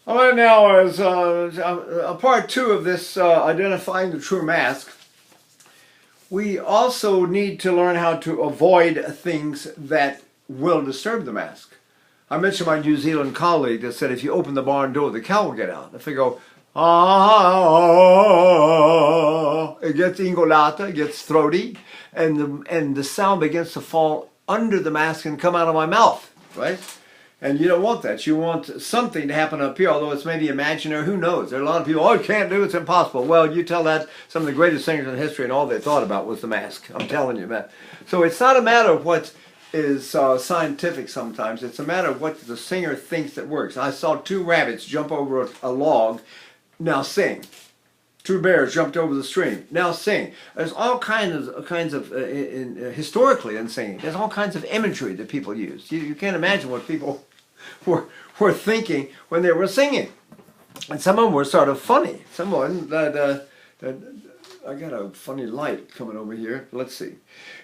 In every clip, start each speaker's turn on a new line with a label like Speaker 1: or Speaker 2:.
Speaker 1: All right, now as part two of this identifying the true mask, we also need to learn how to avoid things that will disturb the mask. I mentioned my New Zealand colleague that said if you open the barn door, the cow will get out. If you go, ah, it gets ingolata, it gets throaty, and the sound begins to fall under the mask and come out of my mouth, right? And you don't want that. You want something to happen up here, although it's maybe imaginary. Who knows? There are a lot of people, oh, you can't do it, it's impossible. Well, you tell that some of the greatest singers in history and all they thought about was the mask. I'm telling you, man. So it's not a matter of what is scientific sometimes. It's a matter of what the singer thinks that works. I saw two rabbits jump over a log. Now sing. Two bears jumped over the stream. Now sing. There's all kinds of historically in singing, there's all kinds of imagery that people use. You can't imagine what people were thinking when they were singing. And some of them were sort of funny. Someone that I got a funny light coming over here. Let's see.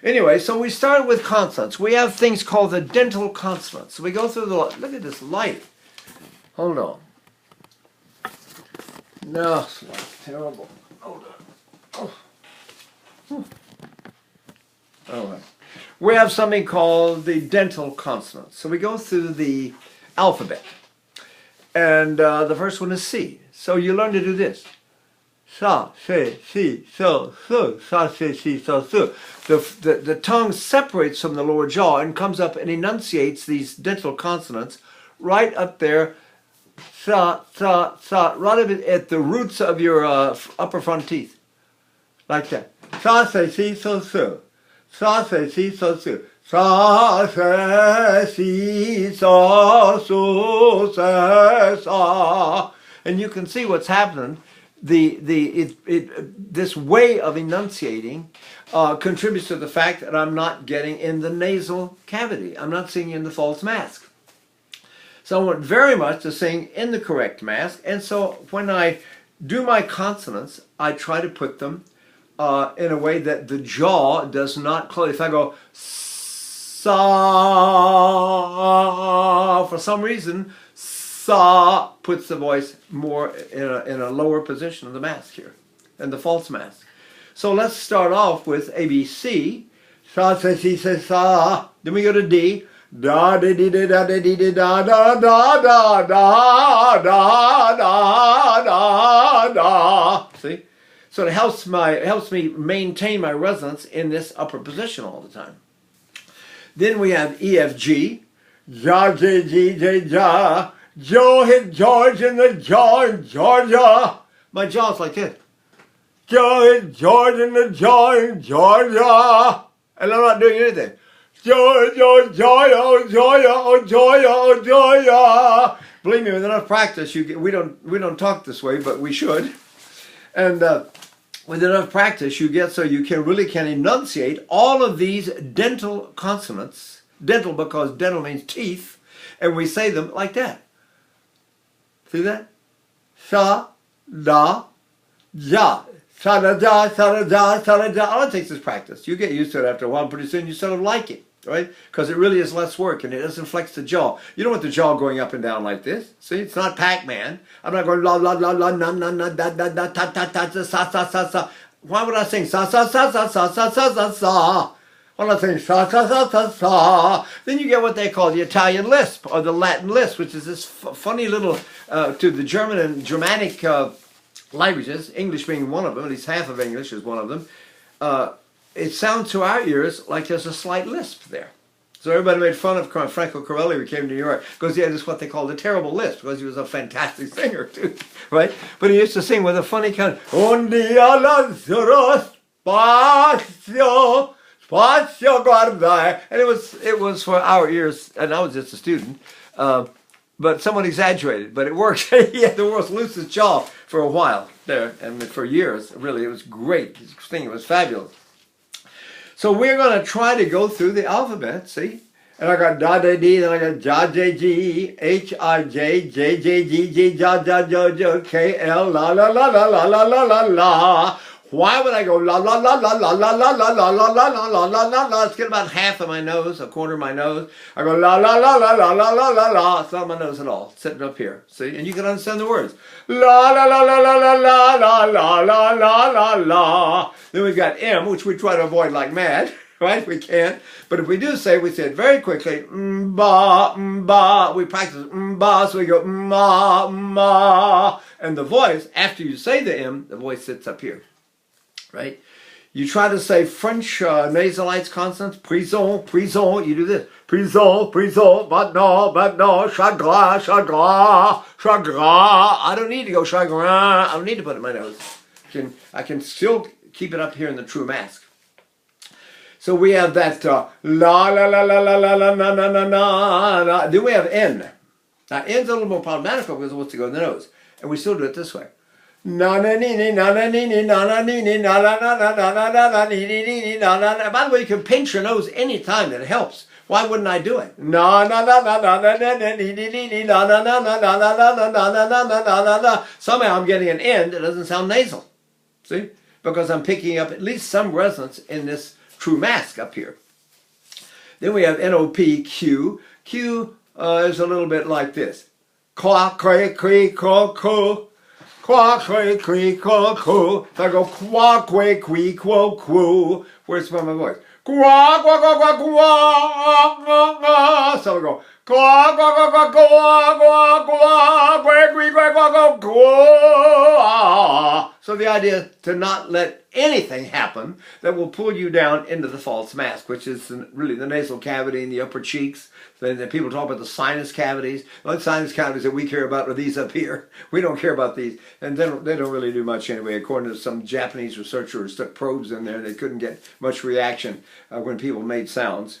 Speaker 1: Anyway, so we started with consonants. We have things called the dental consonants. So we go through the, look at this light. Hold on. No, it's like terrible. Hold on. Oh. All right. We have something called the dental consonants. So we go through the alphabet. And the first one is C. So you learn to do this. Sa, se, si, so, su. Sa, se, si, so, su. The tongue separates from the lower jaw and comes up and enunciates these dental consonants right up there. Sa, sa, sa, right up at the roots of your upper front teeth. Like that. Sa, se, si, so, su. Sa, se, si, so, su. Sa, se, si, so, su, se, sa. And you can see what's happening. This way of enunciating contributes to the fact that I'm not getting in the nasal cavity. I'm not singing in the false mask. So I want very much to sing in the correct mask. And so when I do my consonants, I try to put them in a way that the jaw does not close. If I go sa, for some reason, sa puts the voice more in a lower position of the mask here, and the false mask. So let's start off with ABC. Sa, se, si, se, sa. Then we go to D. Da, da, di, da, da, di, da, da, da, da, da, da, da, da, da. See? So it helps me maintain my resonance in this upper position all the time. Then we have EFG. Ja, J, G, J, ja. Joe hit George in the jaw in Georgia. My jaw's like this. Joe hit George in the jaw in Georgia. And I'm not doing anything. Joy, joy, joy, oh, joy, oh, joy, oh, joy. Believe me, with enough practice, we don't talk this way, but we should. And with enough practice, you get so you really can enunciate all of these dental consonants. Dental because dental means teeth, and we say them like that. See that? Sa, da, ja. Sa, da, ja, sa, da, ja, sa, da, ja. All it takes is practice. You get used to it after a while, and pretty soon you sort of like it. Right? Because it really is less work and it doesn't flex the jaw. You don't want the jaw going up and down like this. See, it's not Pac-Man. I'm not going la la la la na na na da da da ta ta ta sa sa sa sa. Why would I sing sa sa sa sa sa sa sa sa sa? Why would I sing sa sa sa sa sa? Then you get what they call the Italian lisp or the Latin lisp, which is this funny little to the German and Germanic languages, English being one of them, at least half of English is one of them. It sounds to our ears like there's a slight lisp there. So everybody made fun of Franco Corelli who came to New York because he had this what they called a terrible lisp because he was a fantastic singer too, right? But he used to sing with a funny kind of Un dia lazzaro spazio, spazio guardai. And it was for our ears, and I was just a student, but someone exaggerated, but it worked. He had the world's loosest jaw for a while there, and for years, really, it was great. His singing was fabulous. So we're going to try to go through the alphabet, see? And I got da, da, D, then I got ja, J, G, H, I, J, J, J, G, G, ja, ja, ja, ja, K, L, la, la, la, la, la, la, la, la, la. Why would I go la la la la la la la la la la la la la la la la? Let's get about half of my nose, a quarter of my nose. I go la la la la la la la la la. It's not my nose at all. It's sitting up here. See, and you can understand the words. La la la la la la la la la la la la la. Then we've got M, which we try to avoid like mad. Right? We can't. But if we do say, we say it very quickly. Ba, ba. We practice ba, so we go ma, ma. And the voice, after you say the M, the voice sits up here. Right? You try to say French nasalized consonants. Prison, prison. You do this. Prison, prison. But no. Chagrin, chagrin, chagrin. I don't need to go chagrin. I don't need to put it in my nose. I can still keep it up here in the true mask. So we have that la la la la la la la na na na na. Then we have N. Now N's a little more problematical because it wants to go in the nose, and we still do it this way. Na na ni ni na na ni ni na na ni ni na na na na na na na na ni ni ni na na na. By the way, you can pinch your nose anytime that it helps. Why wouldn't I do it? Na na na na na na na na ni ni ni ni na na na na na na na na na na na na na na. Somehow I'm getting an N that doesn't sound nasal. See, because I'm picking up at least some resonance in this true mask up here. Then we have N-O-P-Q. Q is a little bit like this. Qua, cre, cre, co, co. Qua, cre, cre, co, co. If I go qua, que, qui, quo, quo. Where's my voice? Qua, qua, qua, qua, qua, qua, qua. So we go qua, qua, qua, qua, qua, qua, qua, que, qui, que, qua, qua, qua. So the idea is to not let anything happen that will pull you down into the false mask, which is really the nasal cavity and the upper cheeks. Then people talk about the sinus cavities. The sinus cavities that we care about are these up here. We don't care about these. And they don't really do much anyway. According to some Japanese researcher who stuck probes in there, they couldn't get much reaction when people made sounds.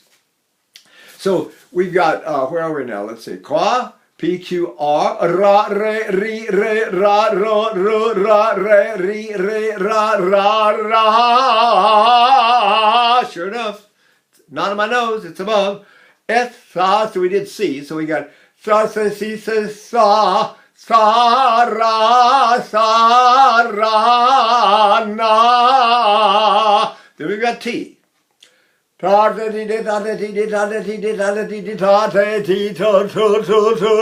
Speaker 1: So we've got, where are we now? Let's see. Qua, P, Q, R, ra, re, ri, re, ra, ro, ru, ra, re, ri, re, ra, ra, ra. Sure enough, not on my nose, it's above. S, sa, so we did C. So we got sa, sa, si, sa, sa, ra, na. Then we've got T. Ta ta ti ti ta ta ti ti ta ta ti ti ta ta ti ti ta ta ti ta ta ta ta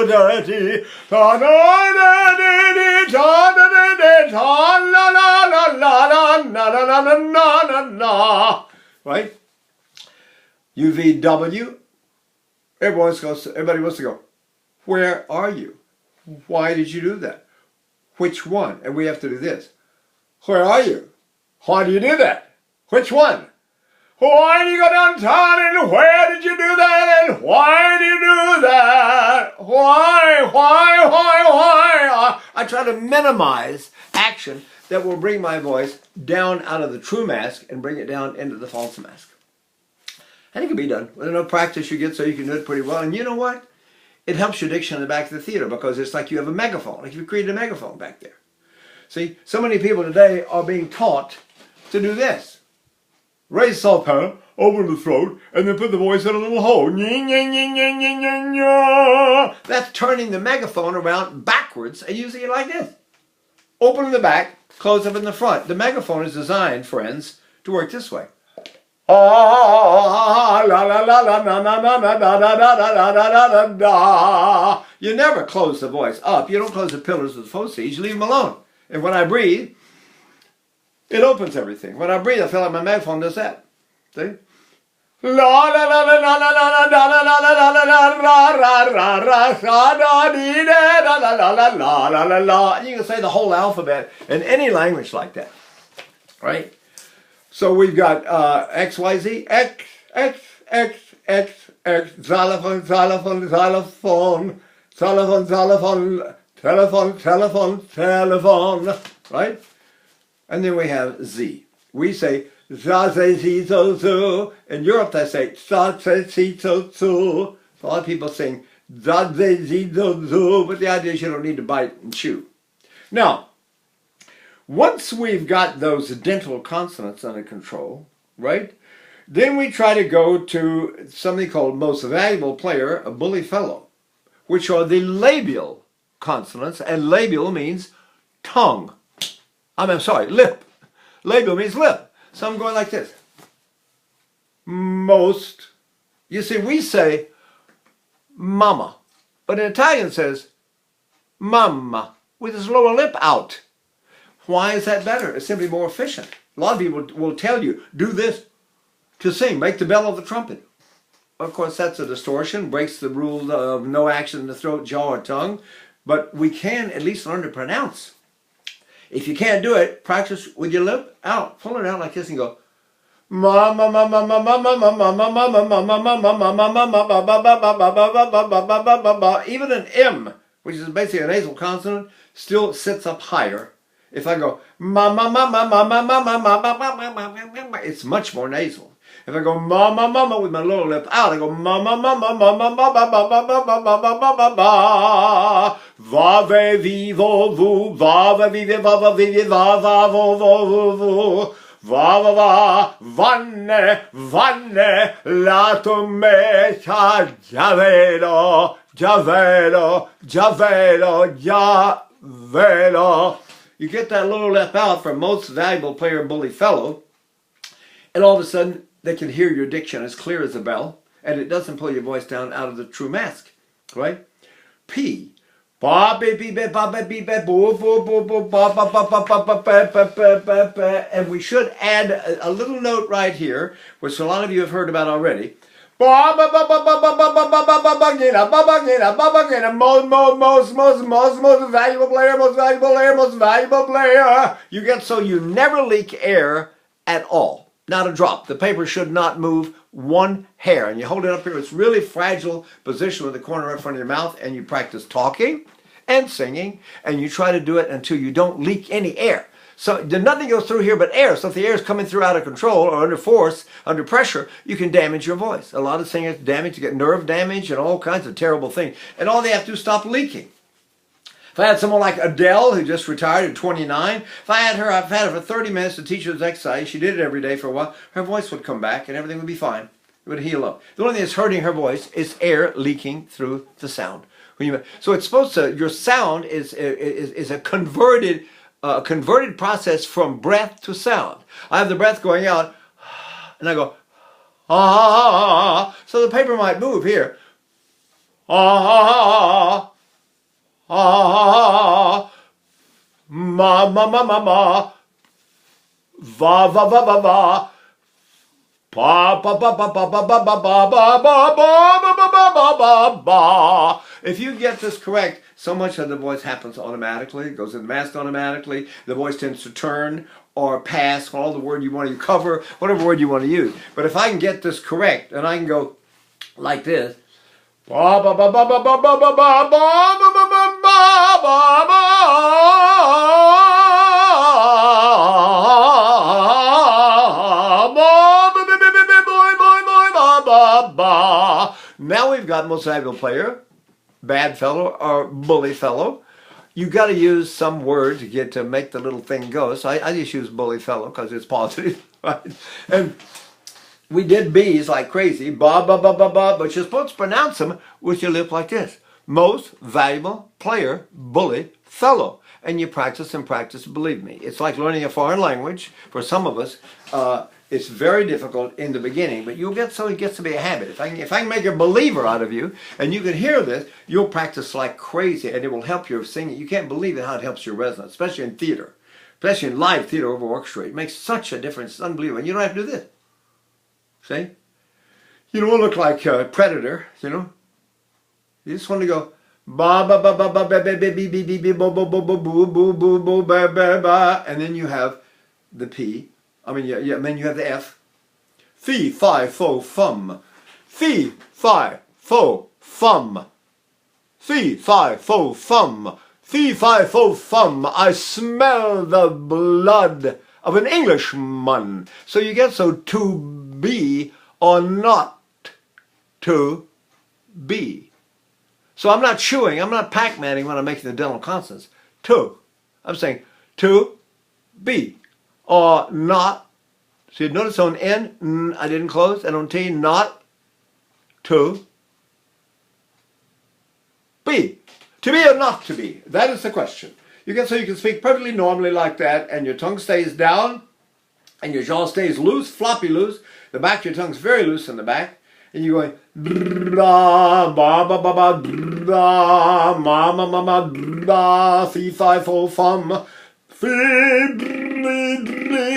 Speaker 1: ta ti ta ta ti ta ta ti ta la la la la la na na na na na na. Right? UVW. Everybody wants to go. Where are you? Why did you do that? Which one? And we have to do this. Where are you? Why do you do that? Which one? Why do you go downtown and where did you do that and why do you do that? Why? I try to minimize action that will bring my voice down out of the true mask and bring it down into the false mask. And it can be done. With enough practice you get so you can do it pretty well. And you know what? It helps your diction in the back of the theater because it's like you have a megaphone. Like you created a megaphone back there. See, so many people today are being taught to do this. Raise soprano, open the throat, and then put the voice in a little hole. That's turning the megaphone around backwards and using it like this. Open in the back, close up in the front. The megaphone is designed, friends, to work this way. You never close the voice up. You don't close the pillars of the facies. You leave them alone. And when I breathe, it opens everything. When I breathe, I feel like my megaphone does that. See? You can say the whole alphabet in any language like that. Right? So we've got X, Y, Z, X, X, X, X, X, xylophone, xylophone, xylophone, xylophone, xylophone, telephone, telephone, telephone, right? And then we have Z. We say za, ze, zi, zo, zo. In Europe they say za, ze, zi, zo, zo. A lot of people sing za, ze, zi, zo, zo, but the idea is you don't need to bite and chew. Now, once we've got those dental consonants under control, right, then we try to go to something called most valuable player, a bully fellow, which are the labial consonants, and labial means tongue. I'm sorry, lip. Labial means lip. So I'm going like this. Most. You see, we say mama, but in Italian it says mamma with his lower lip out. Why is that better? It's simply more efficient. A lot of people will tell you, do this to sing, make the bell of the trumpet. Of course, that's a distortion, breaks the rule of no action in the throat, jaw, or tongue, but we can at least learn to pronounce. If you can't do it, practice with your lip out. Pull it out like this and go, mama, mama, mama, mama, mama, mama, mama, mama, mama. Even an M, which is basically a nasal consonant, still sits up higher. If I go mama, mama, mama, mama, mama, mama, it's much more nasal. If I go mama, mama with my lower lip out, I go mama, mama, mama, mama, mama, mama, mama, mama, va, ve, vivo, vu, va, va, vive, va, va, vive, va, va, vo, vo, vo, vo. Va va va, vanne, vanne, lato me, già velo, già velo, già velo, già velo. You get that lower lip out from most valuable player, bully fellow, and all of a sudden they can hear your diction as clear as a bell, and it doesn't pull your voice down out of the true mask, right? P. And we should add a little note right here, which a lot of you have heard about already. Most valuable player, most valuable player, most valuable player. You get so you never leak air at all. Not a drop. The paper should not move one hair. And you hold it up here. It's really fragile position with the corner right in front of your mouth, and you practice talking and singing, and you try to do it until you don't leak any air. So nothing goes through here but air. So if the air is coming through out of control or under force, under pressure, you can damage your voice. A lot of singers damage, you get nerve damage and all kinds of terrible things. And all they have to do is stop leaking. If I had someone like Adele, who just retired at 29, if I've had her for 30 minutes to teach her this exercise, she did it every day for a while, her voice would come back and everything would be fine. It would heal up. The only thing that's hurting her voice is air leaking through the sound. So it's supposed to, your sound is a converted process from breath to sound. I have the breath going out, and I go, ah, so the paper might move here. Ah, ah, ma, ma, ma, ma, ma, va, va, va, va, va. Ba ba ba ba ba ba ba ba ba ba ba ba ba ba ba. If you get this correct, so much of the voice happens automatically. It goes in the mask automatically. The voice tends to turn or pass all the word you want to cover, whatever word you want to use. But if I can get this correct, and I can go like this. Ba ba ba ba ba ba ba ba ba ba ba ba ba ba. Now we've got most valuable player, bad fellow, or bully fellow. You got to use some word to make the little thing go. So I just use bully fellow because it's positive, right? And we did B's like crazy, ba ba ba ba ba, but you're supposed to pronounce them with your lip like this. Most valuable player, bully fellow. And you practice and practice, believe me. It's like learning a foreign language. For some of us, it's very difficult in the beginning, but you'll get so it gets to be a habit. If I can make a believer out of you, and you can hear this, you'll practice like crazy, and it will help your singing. You can't believe it how it helps your resonance, especially in theater, especially in live theater over orchestra. It makes such a difference. It's unbelievable. And you don't have to do this. See? You don't want to look like a predator, you know? You just want to go ba ba ba ba ba ba ba ba ba ba bo bo bo bo boo boo boo boo ba ba ba, and then you have the P. And then you have the F. Fee, fi, fo, fum. Fee, fi, fo, fum. Fee, fi, fo, fum. Fee, fi, fo, fum. I smell the blood of an Englishman. So you get so to be or not to be. So I'm not chewing, I'm not Pac-Manning when I'm making the dental consonants. To. I'm saying to be. Or not. So you notice on N, I didn't close, and on T, not to be. To be or not to be? That is the question. You can speak perfectly normally like that, and your tongue stays down, and your jaw stays loose, floppy loose. The back of your tongue's very loose in the back, and you're going ba ba ba ba ba ma ma ma ma ba fee fi fo fum fee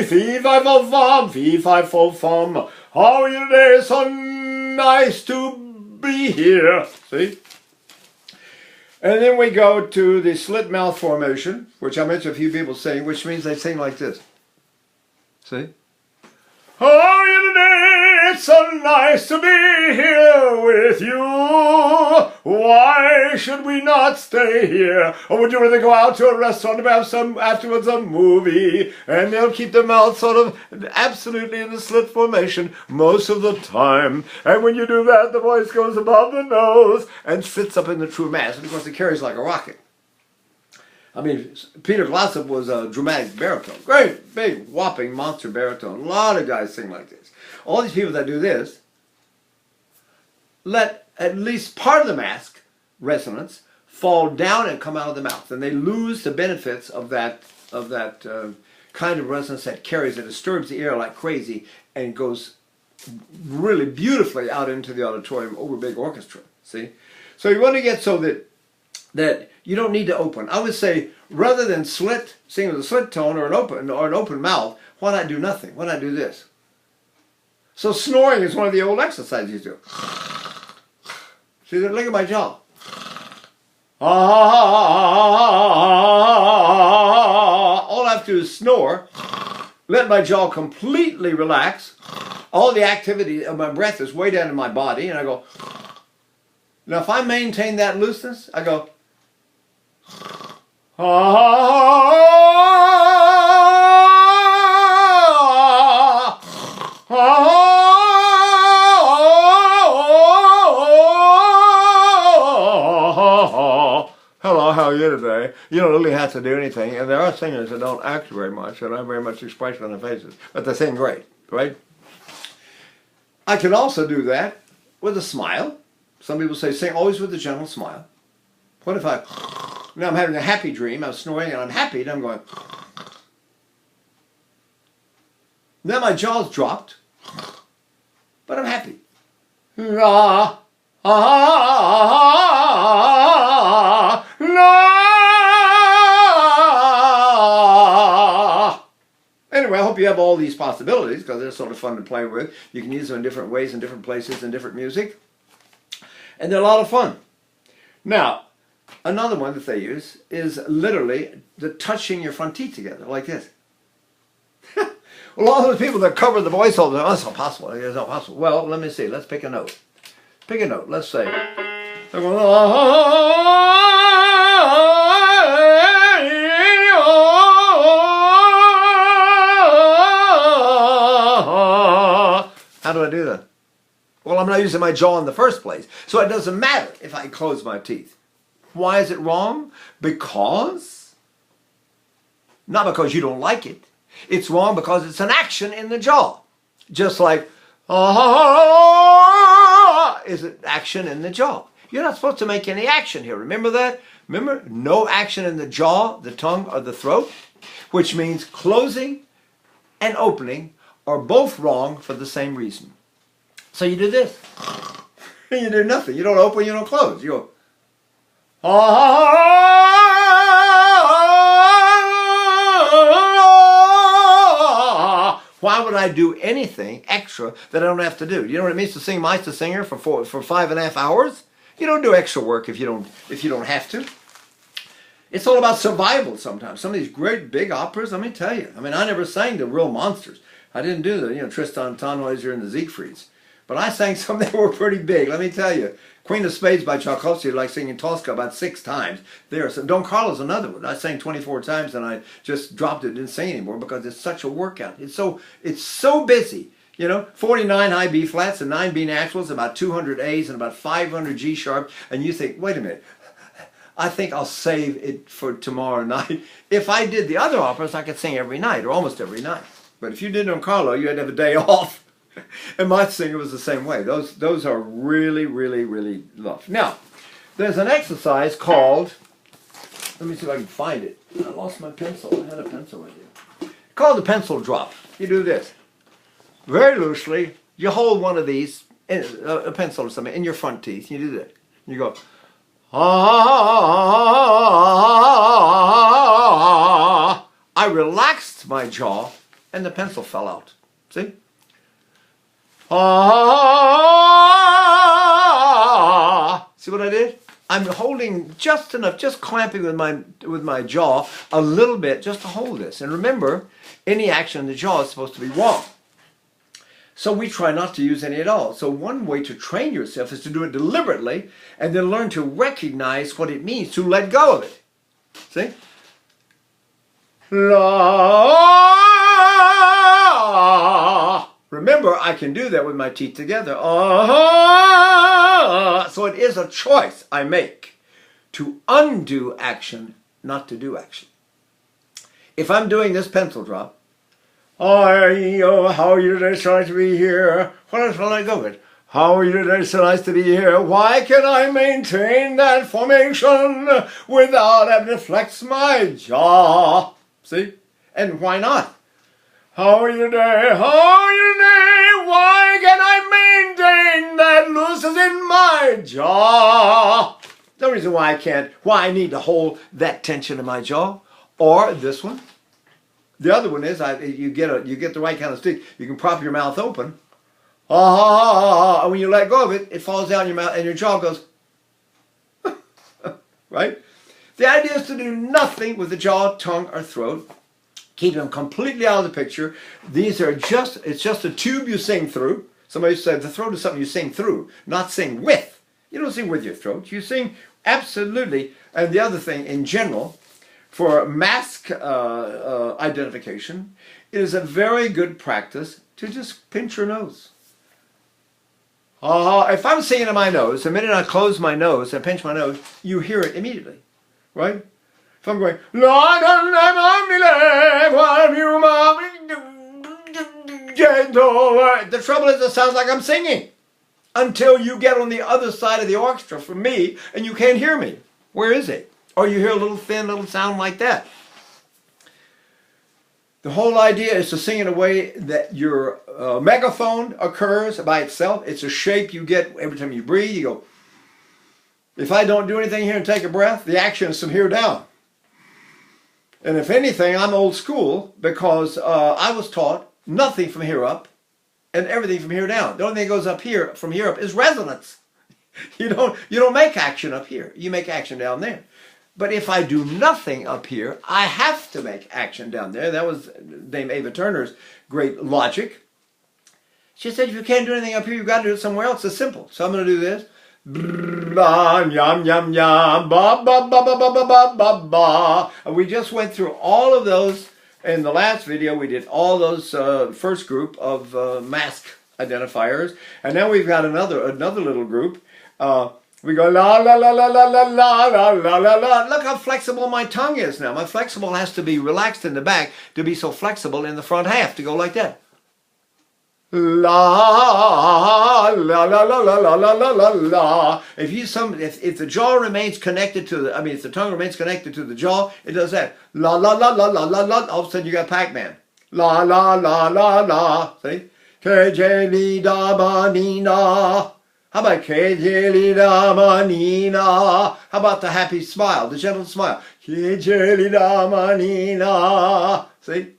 Speaker 1: fee fi fo fum fee fi fo fum. How are you today? So nice to be here. See? And then we go to the slit mouth formation, which I mentioned a few people sing, which means they sing like this. See? How are you today? It's so nice to be here with you. Why should we not stay here? Or would you rather go out to a restaurant and have some afterwards a movie? And they'll keep their mouth sort of absolutely in the slit formation most of the time. And when you do that, the voice goes above the nose and sits up in the true mass. And of course, it carries like a rocket. I mean, Peter Glossop was a dramatic baritone. Great, big, whopping, monster baritone. A lot of guys sing like this. All these people that do this let at least part of the mask, resonance, fall down and come out of the mouth. And they lose the benefits of that kind of resonance that carries, it disturbs the ear like crazy and goes really beautifully out into the auditorium over a big orchestra. See? So you want to get so that you don't need to open. I would say rather than slit, sing with a slit tone or an open mouth, why not do nothing? Why not do this? So snoring is one of the old exercises you do. See, look at my jaw. All I have to do is snore, let my jaw completely relax. All the activity of my breath is way down in my body, and I go. Now, if I maintain that looseness, I go. Hello, how are you today? You don't really have to do anything, and there are singers that don't act very much, and don't have very much expression on their faces, but they sing great, right? I can also do that with a smile. Some people say sing always with a gentle smile. What if now I'm having a happy dream, I'm snoring and I'm happy, and I'm going. Now my jaw's dropped, but I'm happy. Anyway, I hope you have all these possibilities because they're sort of fun to play with. You can use them in different ways, in different places, in different music. And they're a lot of fun. Now, another one that they use is literally the touching your front teeth together, like this. Well, all those people that cover the voice all the time, that's not possible. It's not possible. Well, let me see. Let's pick a note. Pick a note. Let's say. They're going, how do I do that? Well, I'm not using my jaw in the first place. So it doesn't matter if I close my teeth. Why is it wrong? Not because you don't like it. It's wrong because it's an action in the jaw. Just like, is an action in the jaw. You're not supposed to make any action here. Remember that? Remember, no action in the jaw, the tongue, or the throat, which means closing and opening are both wrong for the same reason. So you do this. You do nothing. You don't open, you don't close. You go, why would I do anything extra that I don't have to do? You know what it means to sing Meister Singer for 5.5 hours? You don't do extra work if you don't have to. It's all about survival sometimes. Some of these great big operas, let me tell you. I mean, I never sang the real monsters. I didn't do the, Tristan Tannhäuser and the Siegfrieds. But I sang some that were pretty big, let me tell you. Queen of Spades by Tchaikovsky, like singing Tosca about 6 times. Don Carlos, another one. I sang 24 times and I just dropped it, didn't sing anymore because it's such a workout. It's so busy. 49 high B flats and 9 B naturals, about 200 A's and about 500 G sharp. And you think, wait a minute, I think I'll save it for tomorrow night. If I did the other operas, I could sing every night or almost every night. But if you did Don Carlo, you had to have a day off. And my singer was the same way. Those are really, really, really loved. Now, there's an exercise called, let me see if I can find it. I lost my pencil. I had a pencil right here. called the pencil drop. You do this. Very loosely, you hold one of these, a pencil or something, in your front teeth. You do that. You go, ah. I relaxed my jaw, and the pencil fell out. See? Ah. See what I did? I'm holding just enough, just clamping with my jaw a little bit just to hold this. And remember, any action in the jaw is supposed to be wrong. So we try not to use any at all. So one way to train yourself is to do it deliberately and then learn to recognize what it means to let go of it. See? La. Remember, I can do that with my teeth together. So it is a choice I make to undo action, not to do action. If I'm doing this pencil drop, how are you today? So nice to be here. What else will I go with? How are you today? So nice to be here. Why can I maintain that formation without having to flex my jaw? See? And why not? How are you today? How are you today? Why can I maintain that loosens in my jaw? No reason why I can't. Why I need to hold that tension in my jaw. Or this one. The other one is you get the right kind of stick. You can prop your mouth open. And when you let go of it, it falls down your mouth and your jaw goes. Right? The idea is to do nothing with the jaw, tongue, or throat. Keep them completely out of the picture. It's just a tube you sing through. Somebody said the throat is something you sing through, not sing with. You don't sing with your throat. You sing absolutely. And the other thing, in general, for mask identification, it is a very good practice to just pinch your nose. If I'm singing in my nose, the minute I close my nose and pinch my nose, you hear it immediately, right? If I'm going, the trouble is it sounds like I'm singing until you get on the other side of the orchestra from me and you can't hear me. Where is it? Or you hear a little thin little sound like that. The whole idea is to sing in a way that your megaphone occurs by itself. It's a shape you get every time you breathe. You go, if I don't do anything here and take a breath, the action is from here down. And if anything, I'm old school because I was taught nothing from here up and everything from here down. The only thing that goes up here, from here up, is resonance. You don't make action up here. You make action down there. But if I do nothing up here, I have to make action down there. That was Dame Ava Turner's great logic. She said, if you can't do anything up here, you've got to do it somewhere else. It's simple. So I'm going to do this. And we just went through all of those in the last video. We did all those first group of mask identifiers. And now we've got another little group. We go la la la la la la la la la la la. Look how flexible my tongue is now. My flexible has to be relaxed in the back to be so flexible in the front half to go like that. La la la la la la la la la la. If the jaw remains connected to the, if the tongue remains connected to the jaw, it does that. La la la la la la la. All of a sudden you got Pac-Man. La la la la la. See? K-J li da ba ni na. How about K-J-Li Da-Ma-Ni-Na? How about the happy smile, the gentle smile? K-J-Li Da-Ma-Ni-Na. See?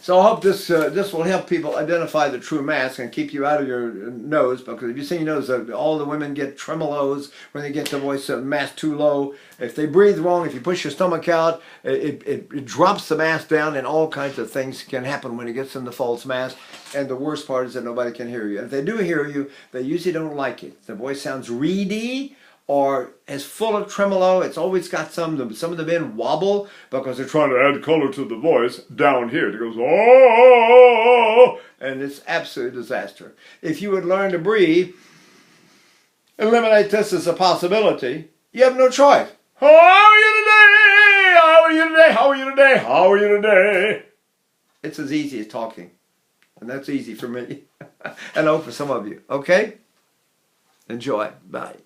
Speaker 1: So I hope this will help people identify the true mask and keep you out of your nose, because if you see your nose, all the women get tremolos when they get the voice mask too low. If they breathe wrong, if you push your stomach out, it drops the mask down, and all kinds of things can happen when it gets in the false mask. And the worst part is that nobody can hear you. And if they do hear you, they usually don't like it. The voice sounds reedy or is full of tremolo. It's always got some of the men wobble because they're trying to add color to the voice down here. It goes, oh, and it's absolute disaster. If you would learn to breathe, eliminate this as a possibility, you have no choice. How are you today? How are you today? How are you today? How are you today? It's as easy as talking. And that's easy for me. And I hope for some of you. Okay? Enjoy. Bye.